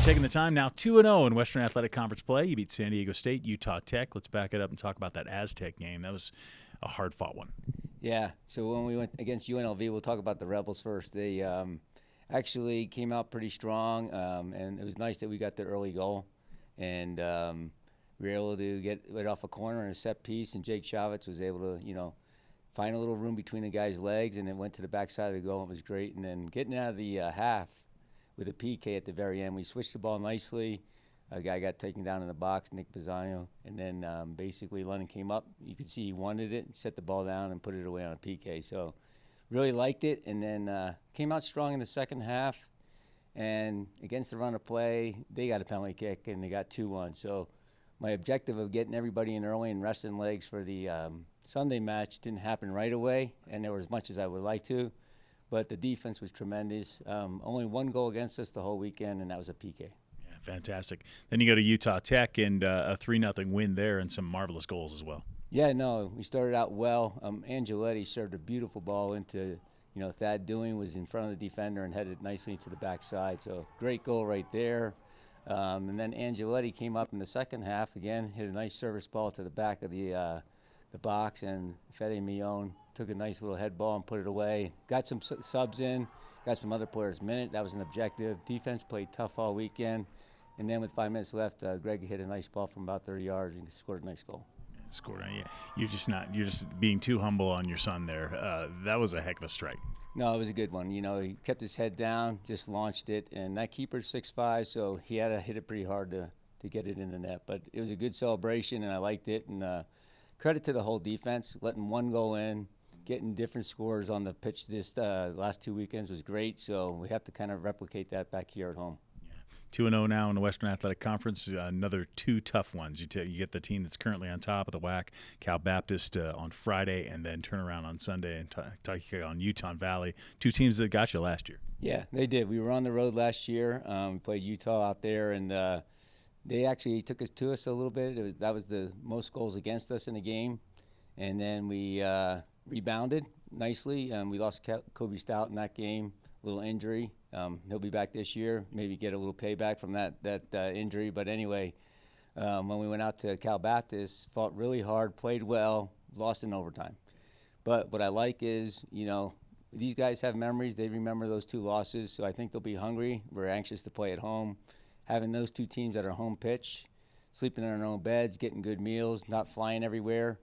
for taking the time. Now 2-0 in Western Athletic Conference play. You beat San Diego State, Utah Tech. Let's back it up and talk about that Aztec game. That was a hard-fought one. Yeah, so when we went against UNLV, we'll talk about the Rebels first. They actually came out pretty strong, and it was nice that we got the early goal. And we were able to get it off a corner and a set piece, and Jake Chavez was able to, find a little room between the guy's legs, and it went to the backside of the goal. It was great. And then getting out of the half with a PK at the very end, we switched the ball nicely. A guy got taken down in the box, Nick Pizzano, and then basically London came up. You could see he wanted it, set the ball down, and put it away on a PK. So really liked it, and then came out strong in the second half. And against the run of play, they got a penalty kick, and they got 2-1. So my objective of getting everybody in early and resting legs for the Sunday match didn't happen right away, and there was as much as I would like to. But the defense was tremendous. Only one goal against us the whole weekend, and that was a PK. Yeah, fantastic. Then you go to Utah Tech and a 3-0 win there and some marvelous goals as well. Yeah, no, we started out well. Angeletti served a beautiful ball into, Thad Dewing was in front of the defender and headed nicely to the backside. So great goal right there. And then Angeletti came up in the second half again, hit a nice service ball to the back of the box, and Fede Millon took a nice little head ball and put it away. Got some subs in, got some other players minute. That was an objective. Defense played tough all weekend. And then with 5 minutes left, Greg hit a nice ball from about 30 yards and scored a nice goal. Scored on you. You're just being too humble on your son there. That was a heck of a strike. No, it was a good one. He kept his head down, just launched it, and that keeper's 6'5", so he had to hit it pretty hard to get it in the net. But it was a good celebration, and I liked it. And credit to the whole defense, letting one go in, getting different scores on the pitch this last 2 weekends was great. So we have to kind of replicate that back here at home. 2-0 now in the Western Athletic Conference. Another two tough ones. You get the team that's currently on top of the WAC, Cal Baptist, on Friday, and then turn around on Sunday and take on Utah Valley. Two teams that got you last year. Yeah, they did. We were on the road last year. We played Utah out there, and they actually took us to us a little bit. That was the most goals against us in the game. And then we rebounded nicely. We lost Kobe Stout in that game, a little injury. He'll be back this year, maybe get a little payback from that injury. But anyway, when we went out to Cal Baptist, fought really hard, played well, lost in overtime. But what I like is, these guys have memories. They remember those two losses, so I think they'll be hungry. We're anxious to play at home. Having those two teams at our home pitch, sleeping in our own beds, getting good meals, not flying everywhere.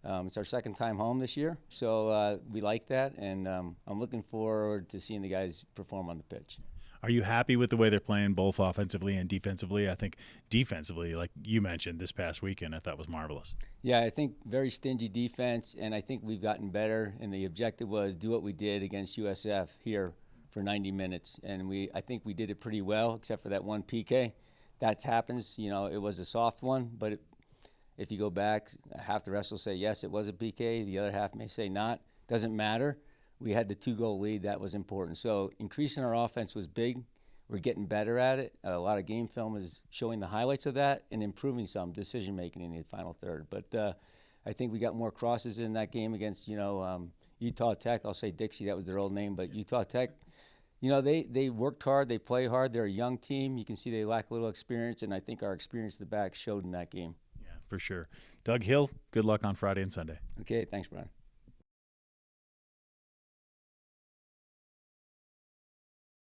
It's our second time home this year, so we like that, and I'm looking forward to seeing the guys perform on the pitch. Are you happy with the way they're playing both offensively and defensively? I think defensively, like you mentioned this past weekend, I thought was marvelous. Yeah, I think very stingy defense, and I think we've gotten better, and the objective was do what we did against USF here for 90 minutes, and I think we did it pretty well, except for that one PK. That happens. It was a soft one, but if you go back, half the rest will say, yes, it was a PK. The other half may say not. Doesn't matter. We had the 2-goal lead. That was important. So increasing our offense was big. We're getting better at it. A lot of game film is showing the highlights of that and improving some decision-making in the final third. But I think we got more crosses in that game against, Utah Tech. I'll say Dixie. That was their old name. But Utah Tech, they worked hard. They play hard. They're a young team. You can see they lack a little experience, and I think our experience at the back showed in that game. For sure. Doug Hill, good luck on Friday and Sunday. Okay, thanks, Brian.